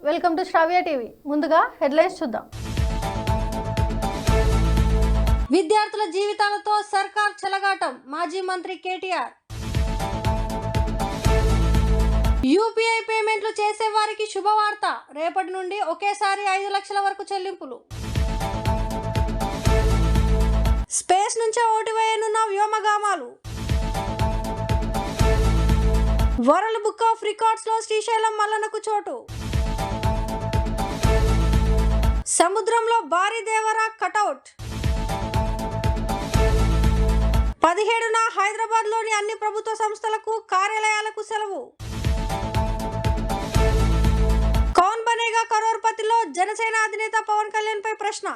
Welcome to Shravya TV. ముందుగా headlines చూద్దాం. విద్యార్థుల జీవితాలతో సర్కార్ చెలగాటం, మాజీ మంత్రి కేటీఆర్. యూపీఐ పేమెంట్లు చేసే వారికి శుభవార్త, రేపటి నుండి ఒకేసారి 5 లక్షల వరకు చెల్లింపులు. స్పేస్ నుంచే ఓటు వేయనున్న వ్యోమగామాలు. వరల్డ్ బుక్ ఆఫ్ రికార్డ్స్ లో శ్రీశైలం మల్లన్నకు చోటు. సముద్రంలో భారీ దేవర కటౌట్. 17న హైదరాబాద్ లోని అన్ని ప్రభుత్వ సంస్థలకు కార్యాలయాలకు సెలవు. కౌన్ బనేగా కరోర్పతిలో జనసేన అధినేత పవన్ కళ్యాణ్ పై ప్రశ్న.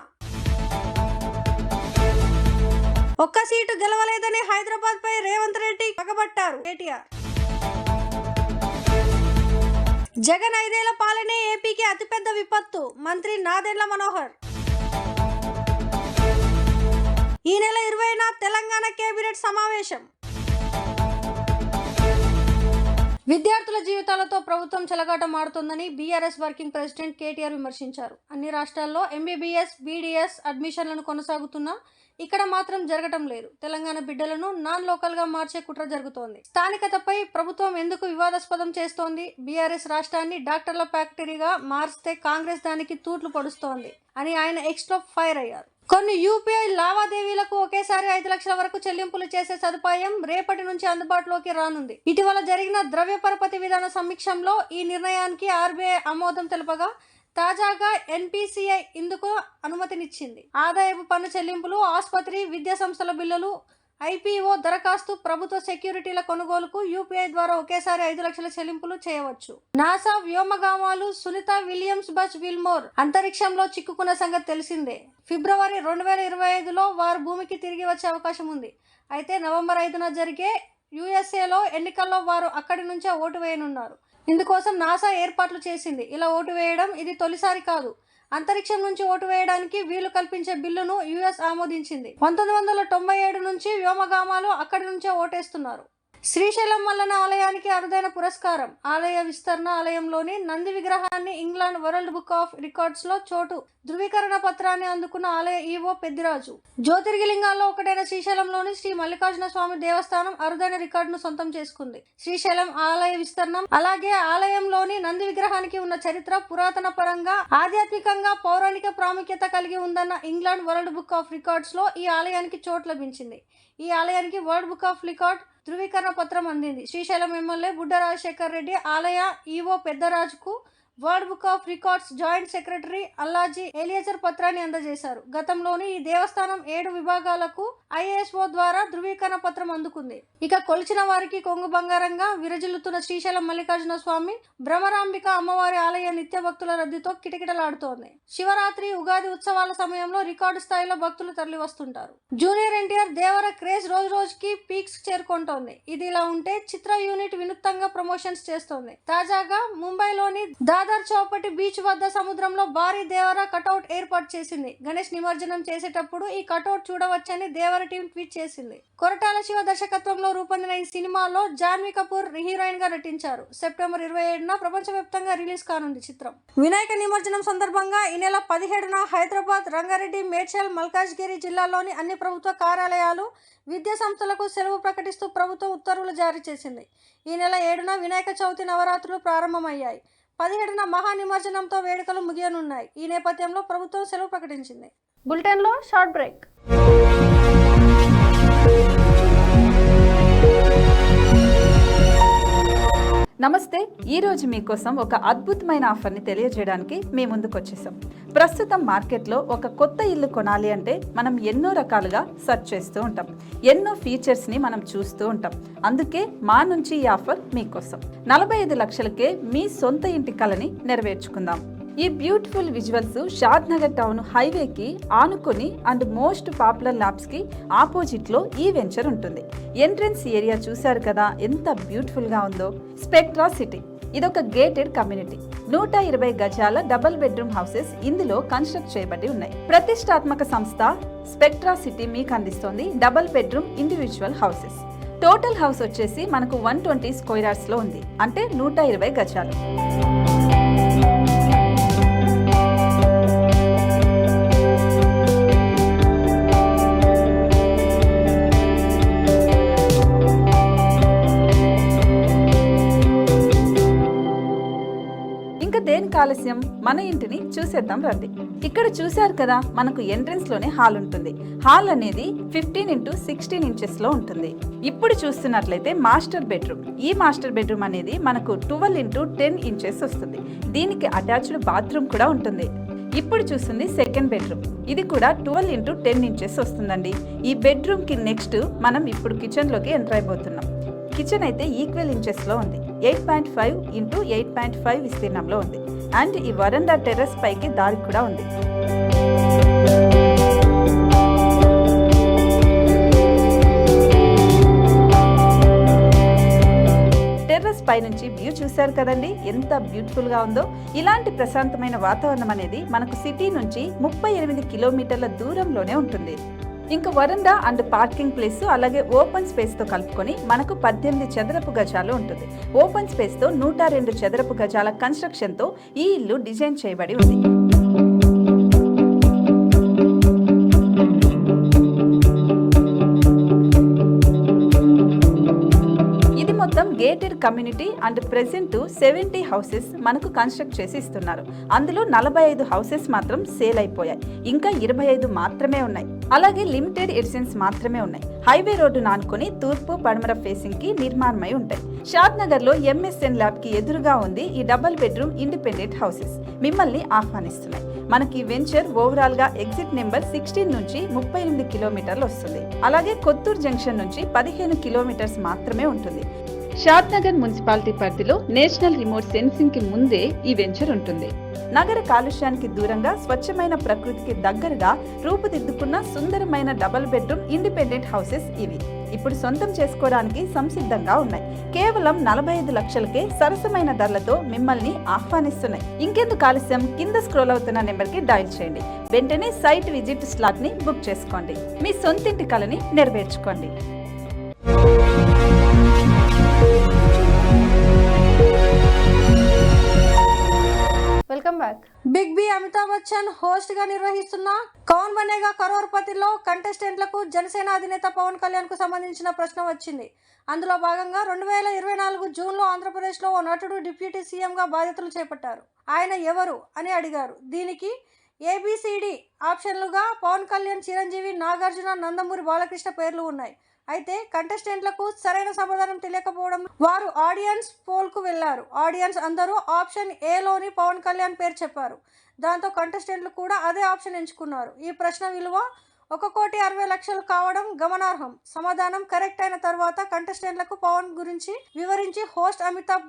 ఒక్క సీటు గెలవలేదని హైదరాబాద్ పై రేవంత్ రెడ్డి పగబట్టారు కేటీఆర్. జగన్ 5 ఏళ్ల పాలనే ఏపీకి అతిపెద్ద విపత్తు, మంత్రి నాదెండ్ల మనోహర్. ఈ నెల 20న తెలంగాణ కేబినెట్ సమావేశం. విద్యార్థుల జీవితాలతో ప్రభుత్వం చెలగాటం ఆడుతోందని బీఆర్ఎస్ వర్కింగ్ ప్రెసిడెంట్ కేటీఆర్ విమర్శించారు. అన్ని రాష్ట్రాల్లో ఎంబీబీఎస్, బీడీఎస్ అడ్మిషన్లను కొనసాగుతున్నా ఇక్కడ మాత్రం జరగటం లేదు. తెలంగాణ బిడ్డలను నాన్ లోకల్ గా మార్చే కుట్ర జరుగుతోంది. స్థానికతపై ప్రభుత్వం ఎందుకు వివాదాస్పదం చేస్తోంది? బీఆర్ఎస్ రాష్ట్రాన్ని డాక్టర్ల ఫ్యాక్టరీగా మార్చితే కాంగ్రెస్ దానికి తూట్లు పొడుస్తోంది అని ఆయన ఎక్స్ లో ఫైర్ అయ్యారు. కొన్ని యూపీఐ లావాదేవీలకు ఒకేసారి 5 లక్షల వరకు చెల్లింపులు చేసే సదుపాయం రేపటి నుంచి అందుబాటులోకి రానుంది. ఇటీవల జరిగిన ద్రవ్య పరపతి విధాన సమీక్షంలో ఈ నిర్ణయానికి ఆర్బీఐ ఆమోదం తెలపగా తాజాగా ఎన్పీసీఐ ఇందుకు అనుమతినిచ్చింది. ఆదాయపు పన్ను చెల్లింపులు, ఆసుపత్రి, విద్యా సంస్థల బిల్లులు, ఐపీఓ దరఖాస్తు, ప్రభుత్వ సెక్యూరిటీల కొనుగోలుకు యూపీఐ ద్వారా ఒకేసారి 5 లక్షల చెల్లింపులు చేయవచ్చు. నాసా వ్యోమగామాలు సునీత విలియమ్స్ బజ్ విల్మోర్ అంతరిక్షంలో చిక్కుకున్న సంగతి తెలిసిందే. ఫిబ్రవరి 2025లో వారు భూమికి తిరిగి వచ్చే అవకాశం ఉంది. అయితే నవంబర్ 5న జరిగే యుఎస్ఏలో ఎన్నికల్లో వారు అక్కడి నుంచే ఓటు వేయనున్నారు. ఇందుకోసం నాసా ఏర్పాట్లు చేసింది. ఇలా ఓటు వేయడం ఇది తొలిసారి కాదు. అంతరిక్షం నుంచి ఓటు వేయడానికి వీలు కల్పించే బిల్లును యుఎస్ ఆమోదించింది. 1997 నుంచి వ్యోమగామాలు అక్కడి నుంచే ఓటేస్తున్నారు. శ్రీశైలం మల్లన్న ఆలయానికి అరుదైన పురస్కారం. ఆలయ విస్తరణ, ఆలయంలోని నంది విగ్రహాన్ని England world book of records లో చోటు, ధృవీకరణ పత్రాన్ని అందుకున్న ఆలయ ఈవో పెద్దిరాజు. జ్యోతిర్లింగాల్లో ఒకటైన శ్రీశైలంలోని శ్రీ మల్లికార్జున స్వామి దేవస్థానం అరుదైన రికార్డును సొంతం చేసుకుంది. శ్రీశైలం ఆలయ విస్తరణం, అలాగే ఆలయంలోని నంది విగ్రహానికి ఉన్న చరిత్ర పురాతన పరంగా, ఆధ్యాత్మికంగా, పౌరాణిక ప్రాముఖ్యత కలిగి ఉందన్న England world book of records లో ఈ ఆలయానికి చోటు లభించింది. ఈ ఆలయానికి వరల్డ్ బుక్ ఆఫ్ రికార్డ్ ధృవీకరణ పత్రం అందింది. శ్రీశైలం ఎమ్మెల్యే బుడ్డ రాజశేఖర్ రెడ్డి ఆలయ ఈవో పెద్దరాజుకు world book of records joint secretary Allaji Eliezer పత్రాన్ని అందజేశారు. గతంలోని ఈ దేవస్థానం 7 విభాగాలకు ఐఎస్ఓ ద్వారా ధృవీకరణ పత్రం అందుకుంది. ఇక కొలిచిన వారికి కొంగు బంగారంగా విరజిల్లుతున్న శ్రీశైలం మల్లికార్జున స్వామి భ్రమరాంబిక అమ్మవారి ఆలయ నిత్య భక్తుల రద్దీతో కిటకిటలాడుతోంది. శివరాత్రి, ఉగాది ఉత్సవాల సమయంలో రికార్డు స్థాయిలో భక్తులు తరలి వస్తుంటారు. జూనియర్ ఎన్టీఆర్ దేవర క్రేజ్ రోజు రోజుకి పీక్స్ చేరుకుంటోంది. ఇది ఇలా ఉంటే చిత్ర యూనిట్ వినూత్నంగా ప్రమోషన్స్ చేస్తోంది. తాజాగా ముంబైలోని దాదర్ చౌపటి బీచ్ వద్ద సముద్రంలో భారీ దేవర కటౌట్ ఏర్పాటు చేసింది. గణేష్ నిమజ్జనం చేసేటప్పుడు ఈ కటౌట్ చూడవచ్చని దేవర టీం ట్వీట్ చేసింది. కొరటాల శివ దర్శకత్వంలో రూపొందిన ఈ సినిమాలో జాన్వీ కపూర్ హీరోయిన్ గా నటించారు. సెప్టెంబర్ 27న ప్రపంచవ్యాప్తంగా రిలీజ్ కానుంది చిత్రం. వినాయక నిమజ్జనం సందర్భంగా ఈ నెల 17న హైదరాబాద్, రంగారెడ్డి, మేడ్చల్, మల్కాజ్గిరి జిల్లాల్లోని అన్ని ప్రభుత్వ కార్యాలయాలు, విద్యా సంస్థలకు సెలవు ప్రకటిస్తూ ప్రభుత్వం ఉత్తర్వులు జారీ చేసింది. ఈ నెల 7న వినాయక చవితి నవరాత్రులు ప్రారంభమయ్యాయి. 17న మహా నిమజ్జనంతో వేడుకలు ముగియనున్నాయి. ఈ నేపథ్యంలో ప్రభుత్వం సెలవు ప్రకటించింది. బులెటిన్లో షార్ట్ బ్రేక్. నమస్తే. ఈరోజు మీకోసం ఒక అద్భుతమైన ఆఫర్ని తెలియజేయడానికి మీ ముందుకు వచ్చేసాం. ప్రస్తుతం మార్కెట్లో ఒక కొత్త ఇల్లు కొనాలి అంటే మనం ఎన్నో రకాలుగా సెర్చ్ చేస్తూ ఉంటాం. ఎన్నో ఫీచర్స్ని మనం చూస్తూ ఉంటాం. అందుకే మా నుంచి ఈ ఆఫర్ మీకోసం. 45 లక్షలకే మీ సొంత ఇంటి కలని నెరవేర్చుకుందాం. ఈ బ్యూటిఫుల్ విజువల్స్ షాద్ నగర్ టౌన్ హైవేకి ఆనుకొని అండ్ మోస్ట్ పాపులర్ ల్యాబ్స్కి ఆపోజిట్లో ఈ వెంచర్ ఉంటుంది. ఎంట్రన్స్ ఏరియా చూశారు కదా ఎంత బ్యూటిఫుల్గా ఉందో. స్పెక్ట్రా సిటీ ఇదొక గేటెడ్ కమ్యూనిటీ. 120 గజాల డబుల్ బెడ్రూమ్ హౌసెస్ ఇందులో కన్స్ట్రక్ట్ చేయబడి ఉన్నాయి. ప్రతిష్టాత్మక సంస్థ స్పెక్ట్రా సిటీ మీకు అందిస్తోంది double bedroom individual houses. Total house వచ్చేసి మనకు 120 స్క్వేర్ యార్డ్స్ లో ఉంది. అంటే 120 గజాలు. ఇంకెందుకు ఆలస్యం, మన ఇంటిని చూసేద్దాం రండి. ఇక్కడ చూశారు కదా, మనకు ఎంట్రన్స్ లోనే హాల్ ఉంటుంది. హాల్ అనేది 15x16 ఇంచెస్ లో ఉంటుంది. ఇప్పుడు చూస్తున్నట్లయితే మాస్టర్ బెడ్రూమ్. ఈ మాస్టర్ బెడ్రూమ్ అనేది మనకు 12x10 ఇంచెస్ వస్తుంది. దీనికి అటాచ్డ్ బాత్రూమ్ కూడా ఉంటుంది. ఇప్పుడు చూస్తుంది సెకండ్ బెడ్రూమ్. ఇది కూడా 12x10 ఇంచెస్ వస్తుందండి. ఈ బెడ్రూమ్ కి నెక్స్ట్ మనం ఇప్పుడు కిచెన్ లోకి ఎంటర్ అయిపోతున్నాం. కిచెన్ అయితే ఈక్వల్ ఇంచెస్ లో ఉంది. 8.5 x 8.5 విస్తీర్ణంలో ఉంది. అండ్ ఈ వరండా టెర్రస్ పైకి దారి కూడా ఉంది. టెర్రస్ పై నుంచి వ్యూ చూశారు కదండి, ఎంత బ్యూటిఫుల్ గా ఉందో. ఇలాంటి ప్రశాంతమైన వాతావరణం అనేది మనకు సిటీ నుంచి 38 కిలోమీటర్ల దూరంలోనే ఉంటుంది. ఇంకా వరండా అండ్ పార్కింగ్ ప్లేస్ అలాగే ఓపెన్ స్పేస్ తో కలుపుకొని మనకు 18 చదరపు గజాలు ఉంటుంది. ఓపెన్ స్పేస్ తో 102 చదరపు గజాల కన్స్ట్రక్షన్ తో ఈ ఇల్లు డిజైన్ చేయబడి ఉంది. మొత్తం gated community and present 70 houses మనకు కన్స్ట్రక్ట్ చేసి ఇస్తున్నారు. అందులో 45 హౌసెస్ మాత్రం సేల్ అయిపోయాయి. ఇంకా 25 మాత్రమే ఉన్నాయి. అలాగే లిమిటెడ్ ఎడిషన్స్ మాత్రమే ఉన్నాయి. హైవే రోడ్డు నానుకొని తూర్పు పడమర ఫేసింగ్ కి నిర్మాణమై ఉంటాయి. షాద్ నగర్ లో ఎంఎస్ఎన్ ల్యాబ్ కి ఎదురుగా ఉంది ఈ డబుల్ బెడ్రూమ్ ఇండిపెండెంట్ హౌసెస్. మిమ్మల్ని ఆహ్వానిస్తున్నాయి. మనకి వెంచర్ ఓవరాల్ గా ఎగ్జిట్ నెంబర్ 16 నుంచి 38 కిలోమీటర్లు వస్తుంది. అలాగే కొత్తూరు జంక్షన్ నుంచి 15 కిలోమీటర్స్ మాత్రమే ఉంటుంది. షాద్ నగర్ మున్సిపాలిటీ పరిధిలో నేషనల్ రిమోట్ సెన్సింగ్ కి ముందే ఈ వెంచర్ ఉంటుంది. నగర కాలుష్యానికి దూరంగా స్వచ్ఛమైన ప్రకృతికి దగ్గరగా రూపుదిద్దుకున్న సుందరమైన డబుల్ బెడ్రూమ్ ఇండిపెండెంట్ హౌసెస్ ఇవి. ఇప్పుడు సొంతం చేసుకోవడానికి సంసిద్ధంగా ఉన్నాయి. కేవలం 45 లక్షలకే సరసమైన ధరలతో మిమ్మల్ని ఆహ్వానిస్తున్నాయి. ఇంకెందుకు ఆలస్యం, కింద స్క్రోల్ అవుతున్న నెంబర్ కి డయల్ చేయండి. వెంటనే సైట్ విజిట్ స్లాట్ ని బుక్ చేసుకోండి. మీ సొంతింటి కలని నెరవేర్చుకోండి. Welcome back. Big B Amitabh Bachchan host గా నిర్వహిస్తున్న కౌన్ బనేగా కరోర్పతిలో కంటెస్టెంట్లకు జనసేన అధినేత పవన్ కళ్యాణ్ కు సంబంధించిన ప్రశ్న వచ్చింది. అందులో భాగంగా 2024 జూన్లో ఆంధ్రప్రదేశ్లో ఓ నటుడు డిప్యూటీ సీఎంగా బాధ్యతలు చేపట్టారు. ఆయన ఎవరు అని అడిగారు. దీనికి ఏబిసిడి ఆప్షన్లుగా పవన్ కళ్యాణ్, చిరంజీవి, నాగార్జున, నందమూరి బాలకృష్ణ పేర్లు ఉన్నాయి. అయితే కంటెస్టెంట్లకు సరైన సమాధానం తెలియకపోవడం వారు ఆడియన్స్ పోల్కు వెళ్లారు. ఆడియన్స్ అందరూ ఆప్షన్ ఏలోని పవన్ కళ్యాణ్ పేరు చెప్పారు. దాంతో కంటెస్టెంట్లు కూడా అదే ఆప్షన్ ఎంచుకున్నారు. ఈ ప్రశ్న విలువ 1,60,00,000 కావడం గమనార్హం. సమాధానం కరెక్ట్ అయిన తర్వాత కంటెస్టెంట్లకు పవన్ గురించి వివరించి హోస్ట్ అమితాబ్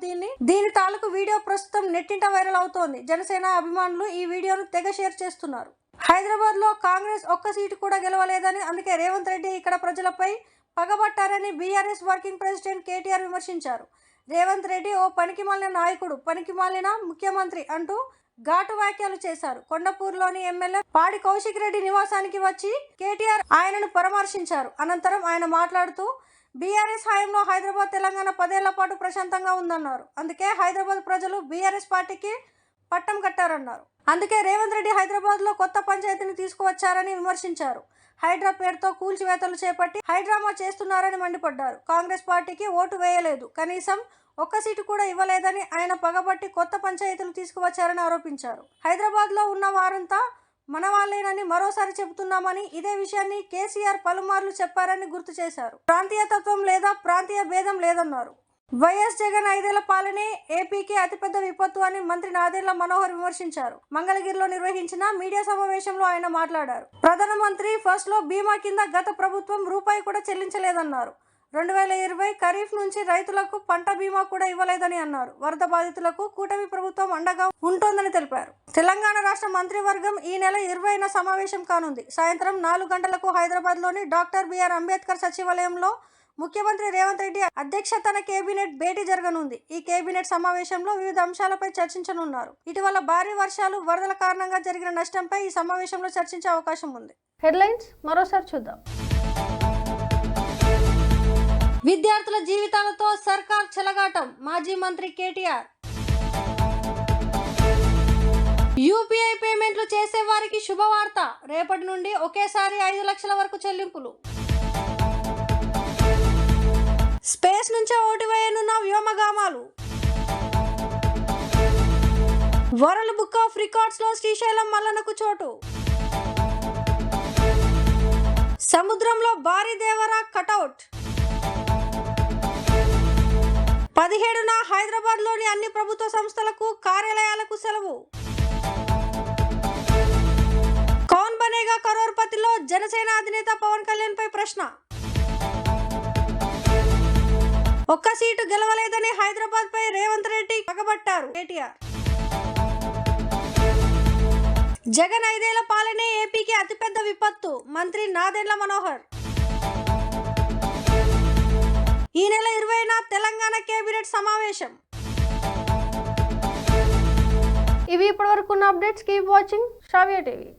దీని తాలూకు వీడియో ప్రస్తుతం నెట్టింట వైరల్ అవుతోంది. జనసేన అభిమానులు ఈ వీడియోను తెగ షేర్ చేస్తున్నారు. హైదరాబాద్ లో కాంగ్రెస్ ఒక్క సీటు కూడా గెలవలేదని, అందుకే రేవంత్ రెడ్డి ఇక్కడ ప్రజలపై పగబట్టారని బీఆర్ఎస్ వర్కింగ్ ప్రెసిడెంట్ కేటీఆర్ విమర్శించారు. రేవంత్ రెడ్డి ఓ పనికిమాలిన నాయకుడు, పనికిమాలిన ముఖ్యమంత్రి అంటూ ఘాటు వ్యాఖ్యలు చేశారు. కొండపూర్లోని ఎమ్మెల్యే పాడి కౌశిక్ రెడ్డి నివాసానికి వచ్చి కేటీఆర్ ఆయనను పరామర్శించారు. అనంతరం ఆయన మాట్లాడుతూ బీఆర్ఎస్ హయాంలో హైదరాబాద్, తెలంగాణ 10 ఏళ్ల పాటు ప్రశాంతంగా ఉందన్నారు. అందుకే హైదరాబాద్ ప్రజలు బీఆర్ఎస్ పార్టీకి పట్టం కట్టారన్నారు. అందుకే రేవంత్ రెడ్డి హైదరాబాద్ లో కొత్త పంచాయతీని తీసుకువచ్చారని విమర్శించారు. హైడ్రా పేరుతో కూల్చివేతలు చేపట్టి హైడ్రామా చేస్తున్నారని మండిపడ్డారు. కాంగ్రెస్ పార్టీకి ఓటు వేయలేదు, కనీసం ఒక్క సీటు కూడా ఇవ్వలేదని, ఆయన పగబట్టి కొత్త పంచాయతీలు తీసుకువచ్చారని ఆరోపించారు. హైదరాబాద్ లో ఉన్న వారంతా మన వాళ్ళేనని మరోసారి చెబుతున్నామని, ఇదే విషయాన్ని కేసీఆర్ పలుమార్లు చెప్పారని గుర్తు చేశారు. ప్రాంతీయతత్వం లేదా ప్రాంతీయ భేదం లేదన్నారు. వైఎస్ జగన్ 5 ఏళ్ల పాలనే ఏపీకి అతిపెద్ద విపత్తు అని మంత్రి నాదెండ్ల మనోహర్ విమర్శించారు. మంగళగిరిలో నిర్వహించిన మీడియా సమావేశంలో ఆయన మాట్లాడారు. ప్రధానమంత్రి ఫస్ట్ లో బీమా కింద గత ప్రభుత్వం రూపాయి కూడా చెల్లించలేదన్నారు. 2020 ఖరీఫ్ నుంచి రైతులకు పంట బీమా కూడా ఇవ్వలేదని అన్నారు. వరద బాధితులకు కూటమి ప్రభుత్వం అండగా ఉంటోందని తెలిపారు. తెలంగాణ రాష్ట్ర మంత్రివర్గం ఈ నెల 20న సమావేశం కానుంది. సాయంత్రం 4 గంటలకు హైదరాబాద్ లోని డాక్టర్ బిఆర్ అంబేద్కర్ సచివాలయంలో ముఖ్యమంత్రి రేవంత్ రెడ్డి అధ్యక్షతన కేబినెట్ భేటీ జరగనుంది. ఈ కేబినెట్ సమావేశంలో వివిధ అంశాలపై చర్చించనున్నారు. ఇటీవల భారీ వర్షాలు, వరదల కారణంగా జరిగిన నష్టంపై ఈ సమావేశంలో చర్చించే అవకాశం ఉంది. హెడ్లైన్స్ మరోసారి చూద్దాం. విద్యార్థుల జీవితాలతో సర్కార్ చెలగాటం, మాజీ మంత్రి కేటీఆర్. యూపీఐ పేమెంట్లు చేసే వారికి శుభవార్త, రేపటి నుండి ఒకేసారి 5 లక్షల వరకు చెల్లింపులు. స్పేస్ నుంచే ఓటు వేయనున్న వ్యోమగామాలు. వరల్డ్ బుక్ ఆఫ్ రికార్డ్స్ లో శ్రీశైలం మల్లన్నకు చోటు. సముద్రంలో భారీ దేవర కటౌట్. 17న హైదరాబాద్లోని అన్ని ప్రభుత్వ సంస్థలకు కార్యాలయాలకు సెలవు. కౌన్ బనేగా కరోర్పతిలో జనసేన అధినేత పవన్ కళ్యాణ్ పై ప్రశ్న. ఒక్క సీటు గెలవలేదని హైదరాబాద్ పై రేవంత్ రెడ్డి పగబట్టారు కేటీఆర్. జగన్ 5 ఏళ్ల పాలనే ఏపీకి అతిపెద్ద విపత్తు, మంత్రి నాదెండ్ల మనోహర్. ఈ నెల 20న తెలంగాణ కేబినెట్ సమావేశం. ఇవి ఇప్పటివరకు ఉన్న అప్డేట్స్. కీప్ వాచింగ్ శ్రావ్య టీవీ.